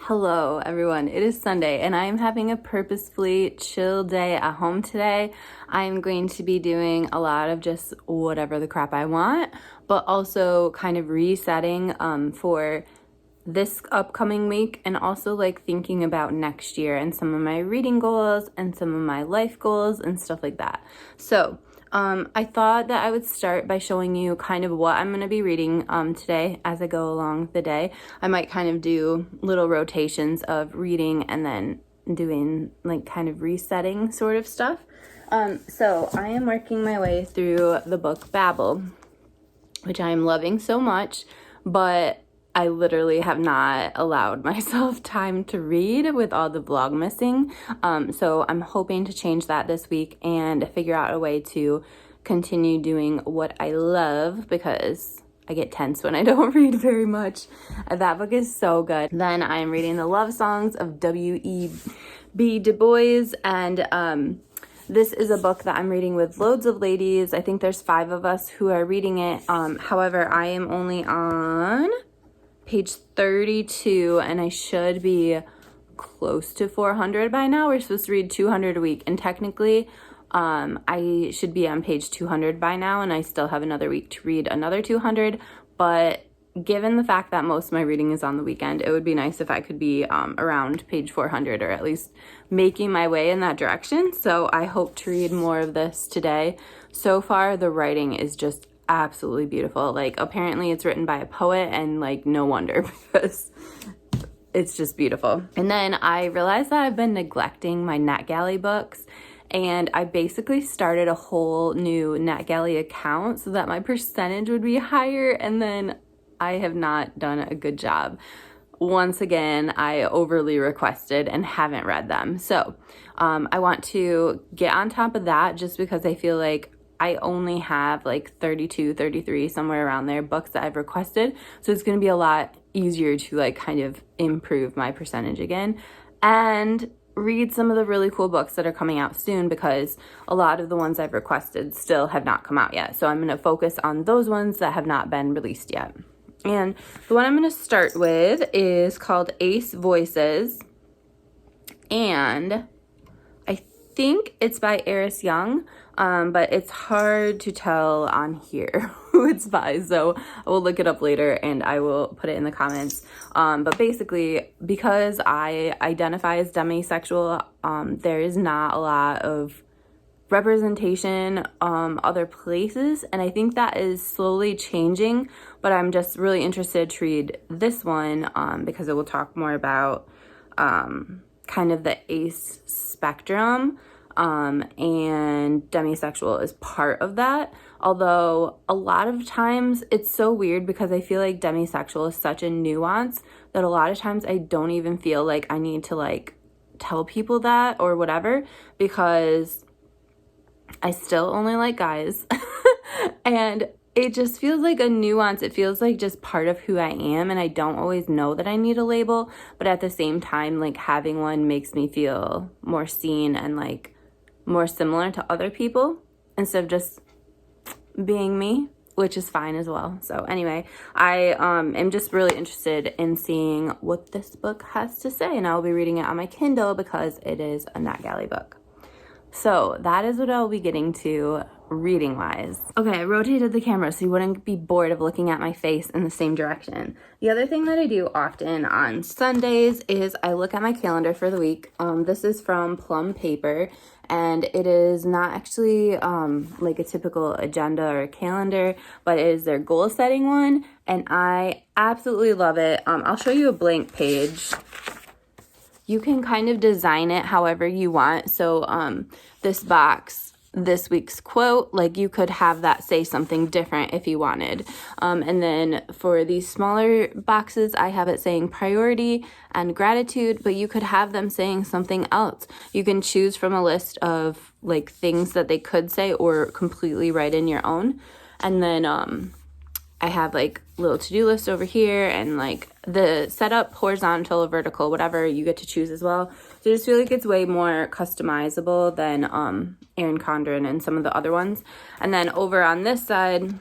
Hello everyone, it is Sunday and I am having a purposefully chill day at home today. I am going to be doing a lot of just whatever the crap I want, but also kind of resetting for this upcoming week and also like thinking about next year and some of my reading goals and some of my life goals and stuff like that. So I thought that I would start by showing you kind of what I'm going to be reading today as I go along the day. I might kind of do little rotations of reading and then doing like kind of resetting sort of stuff. So I am working my way through the book Babel, which I am loving so much, but I literally have not allowed myself time to read with all the vlog missing. So I'm hoping to change that this week and figure out a way to continue doing what I love, because I get tense when I don't read very much. That book is so good. Then I'm reading the love songs of W.E.B. Du Bois, and this is a book that I'm reading with loads of ladies. I think there's 5 of us who are reading it. However, I am only on page 32 and I should be close to 400 by now. We're supposed to read 200 a week, and technically I should be on page 200 by now, and I still have another week to read another 200. But given the fact that most of my reading is on the weekend, it would be nice if I could be around page 400, or at least making my way in that direction. So I hope to read more of this today. So far the writing is just absolutely beautiful. Like, apparently it's written by a poet, and like no wonder, because it's just beautiful. And then I realized that I've been neglecting my NetGalley books, and I basically started a whole new NetGalley account so that my percentage would be higher, and then I have not done a good job. Once again, I overly requested and haven't read them. So I want to get on top of that, just because I feel like I only have like 32, 33, somewhere around there, books that I've requested. So it's going to be a lot easier to like kind of improve my percentage again and read some of the really cool books that are coming out soon, because a lot of the ones I've requested still have not come out yet. So I'm going to focus on those ones that have not been released yet. And the one I'm going to start with is called Ace Voices, and I think it's by Eris Young, but it's hard to tell on here who it's by, so I will look it up later and I will put it in the comments. But basically, because I identify as demisexual, there is not a lot of representation other places, and I think that is slowly changing, but I'm just really interested to read this one because it will talk more about kind of the ACE spectrum, and demisexual is part of that. Although a lot of times it's so weird, because I feel like demisexual is such a nuance that a lot of times I don't even feel like I need to like tell people that or whatever, because I still only like guys and it just feels like a nuance. It feels like just part of who I am, and I don't always know that I need a label, but at the same time, like having one makes me feel more seen and like more similar to other people instead of just being me, which is fine as well. So anyway, I am just really interested in seeing what this book has to say, and I'll be reading it on my Kindle because it is a NetGalley book. So that is what I'll be getting to reading wise. Okay, I rotated the camera so you wouldn't be bored of looking at my face in the same direction. The other thing that I do often on Sundays is I look at my calendar for the week. This is from Plum Paper, and it is not actually like a typical agenda or calendar, but it is their goal setting one, and I absolutely love it. I'll show you a blank page. You can kind of design it however you want. So this box, this week's quote, like you could have that say something different if you wanted. And then for these smaller boxes, I have it saying priority and gratitude, but you could have them saying something else. You can choose from a list of like things that they could say, or completely write in your own. And then I have like little to-do list over here, and like the setup, horizontal or vertical, whatever, you get to choose as well. So I just feel like it's way more customizable than Erin Condren and some of the other ones. And then over on this side,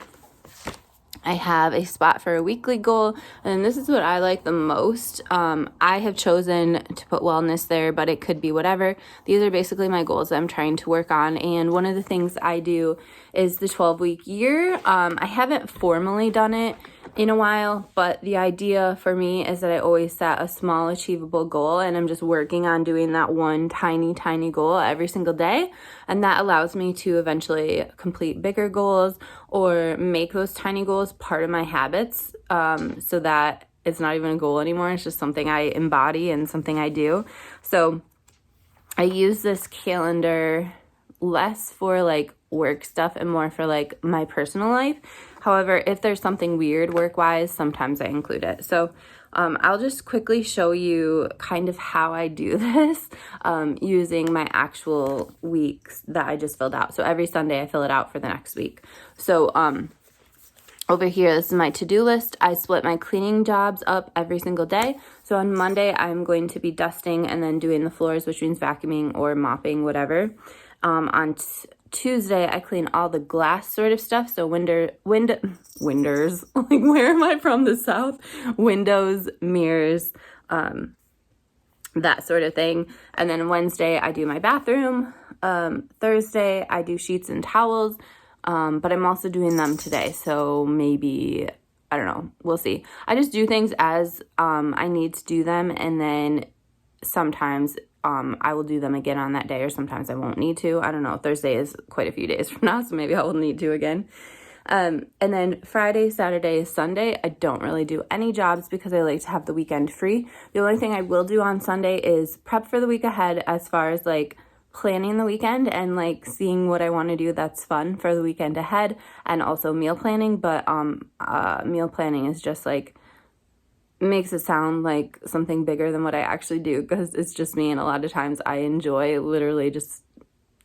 I have a spot for a weekly goal, and this is what I like the most. I have chosen to put wellness there, but it could be whatever. These are basically my goals that I'm trying to work on, and one of the things I do is the 12-week year. I haven't formally done it in a while, but the idea for me is that I always set a small achievable goal, and I'm just working on doing that one tiny goal every single day, and that allows me to eventually complete bigger goals or make those tiny goals part of my habits, so that it's not even a goal anymore. It's just something I embody and something I do. So I use this calendar less for like work stuff and more for like my personal life. However, if there's something weird work-wise, sometimes I include it. So I'll just quickly show you kind of how I do this using my actual weeks that I just filled out. So every Sunday I fill it out for the next week. So over here, this is my to-do list. I split my cleaning jobs up every single day. So on Monday, I'm going to be dusting and then doing the floors, which means vacuuming or mopping, whatever. On Tuesday, I clean all the glass sort of stuff. So winders, like where am I from? The South? Windows, mirrors, that sort of thing. And then Wednesday, I do my bathroom. Thursday, I do sheets and towels. But I'm also doing them today. So maybe, I don't know, we'll see. I just do things as I need to do them. And then sometimes I will do them again on that day, or sometimes I won't need to. I don't know. Thursday is quite a few days from now, so maybe I will need to again. And then Friday, Saturday, Sunday, I don't really do any jobs because I like to have the weekend free. The only thing I will do on Sunday is prep for the week ahead as far as like planning the weekend and like seeing what I want to do that's fun for the weekend ahead, and also meal planning. But meal planning is just like, makes it sound like something bigger than what I actually do, because it's just me, and a lot of times I enjoy literally just,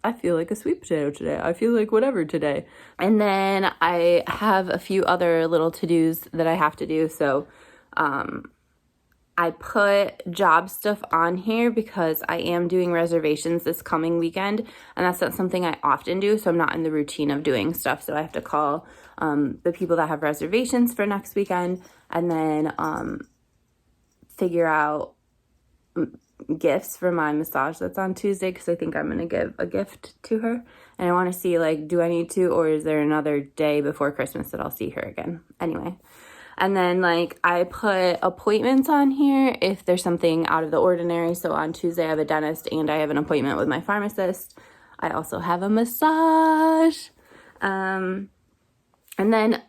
I feel like a sweet potato today, I feel like whatever today. And then I have a few other little to-dos that I have to do. So I put job stuff on here because I am doing reservations this coming weekend, and that's not something I often do, so I'm not in the routine of doing stuff. So I have to call the people that have reservations for next weekend, and then figure out gifts for my massage that's on Tuesday, because I think I'm going to give a gift to her, and I want to see, like, do I need to, or is there another day before Christmas that I'll see her again? Anyway. And then, like, I put appointments on here if there's something out of the ordinary. So on Tuesday, I have a dentist and I have an appointment with my pharmacist. I also have a massage. And then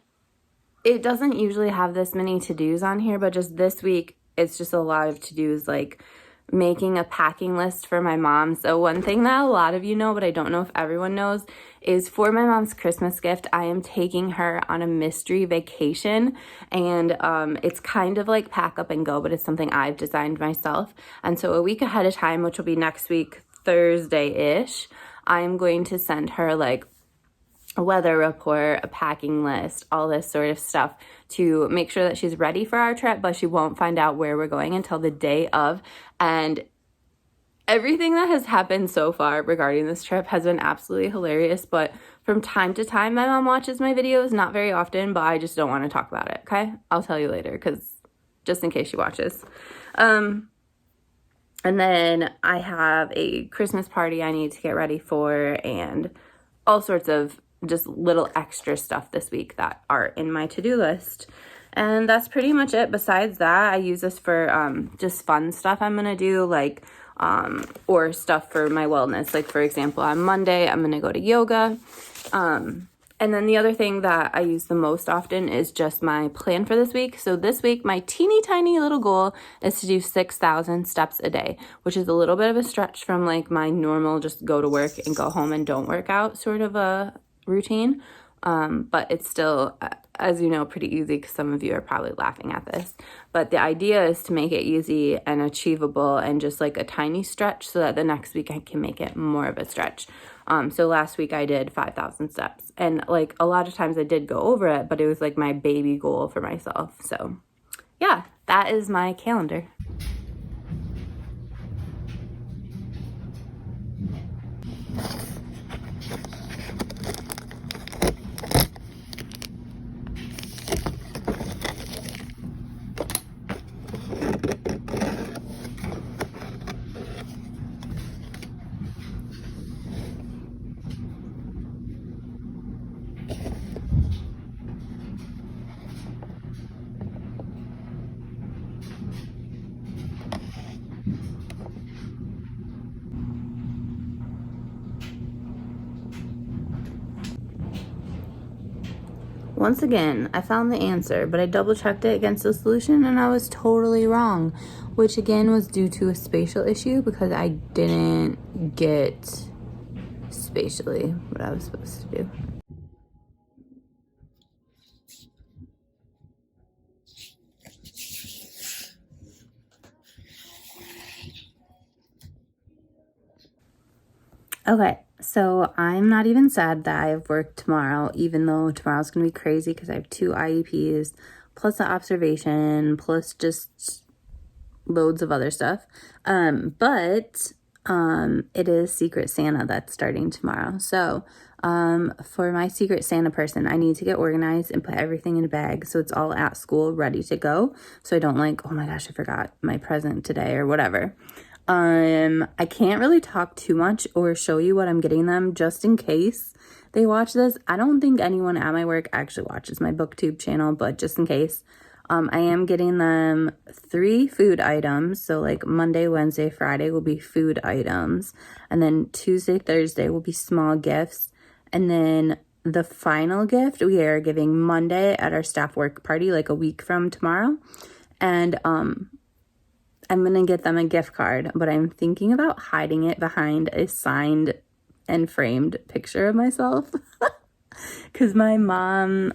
it doesn't usually have this many to-dos on here, but just this week, it's just a lot of to-dos, like making a packing list for my mom. So one thing that a lot of you know, but I don't know if everyone knows, is for my mom's Christmas gift, I am taking her on a mystery vacation, and it's kind of like pack up and go, but it's something I've designed myself. And so a week ahead of time, which will be next week, Thursday-ish, I'm going to send her like a weather report, a packing list, all this sort of stuff to make sure that she's ready for our trip, but she won't find out where we're going until the day of. And everything that has happened so far regarding this trip has been absolutely hilarious, but from time to time, my mom watches my videos, not very often, but I just don't want to talk about it, okay? I'll tell you later, because just in case she watches. And then I have a Christmas party I need to get ready for, and all sorts of just little extra stuff this week that are in my to-do list. And that's pretty much it. Besides that, I use this for just fun stuff I'm gonna do, like or stuff for my wellness. Like, for example, on Monday I'm gonna go to yoga, and then the other thing that I use the most often is just my plan for this week. So this week, my teeny tiny little goal is to do 6,000 steps a day, which is a little bit of a stretch from like my normal just go to work and go home and don't work out sort of a routine. But it's still, as you know, pretty easy, because some of you are probably laughing at this. But the idea is to make it easy and achievable and just like a tiny stretch, so that the next week I can make it more of a stretch. So last week I did 5,000 steps, and like a lot of times I did go over it, but it was like my baby goal for myself. So yeah, that is my calendar. Once again, I found the answer, but I double checked it against the solution and I was totally wrong, which again was due to a spatial issue because I didn't get spatially what I was supposed to do. Okay, so I'm not even sad that I have work tomorrow, even though tomorrow's gonna be crazy because I have 2 IEPs, plus the observation, plus just loads of other stuff. But it is Secret Santa that's starting tomorrow. So for my Secret Santa person, I need to get organized and put everything in a bag so it's all at school ready to go. So I don't like, oh my gosh, I forgot my present today or whatever. I can't really talk too much or show you what I'm getting them just in case they watch this. I don't think anyone at my work actually watches my BookTube channel, but just in case, I am getting them 3 food items. So like Monday, Wednesday, Friday will be food items. And then Tuesday, Thursday will be small gifts. And then the final gift we are giving Monday at our staff work party, like a week from tomorrow. And I'm going to get them a gift card, but I'm thinking about hiding it behind a signed and framed picture of myself. Because my mom,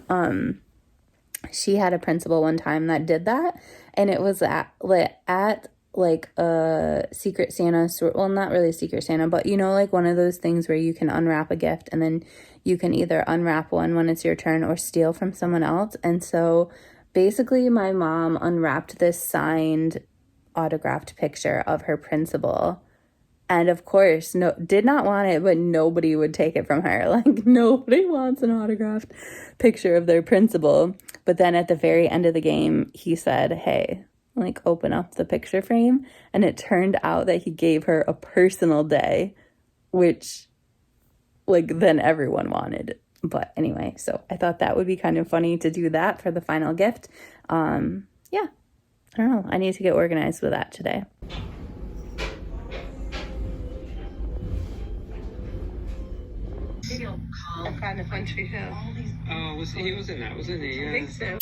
she had a principal one time that did that. And it was at like a Secret Santa, well, not really Secret Santa, but you know, like one of those things where you can unwrap a gift and then you can either unwrap one when it's your turn or steal from someone else. And so basically my mom unwrapped this signed autographed picture of her principal, and of course did not want it, but nobody would take it from her. Like nobody wants an autographed picture of their principal. But then at the very end of the game he said, hey, like open up the picture frame, and it turned out that he gave her a personal day, which like then everyone wanted. But anyway, so I thought that would be kind of funny to do that for the final gift. Yeah, I don't know. I need to get organized with that today. Maybe I'll call. Find the country hill. Oh, he was in that, wasn't he? Yeah. I think so.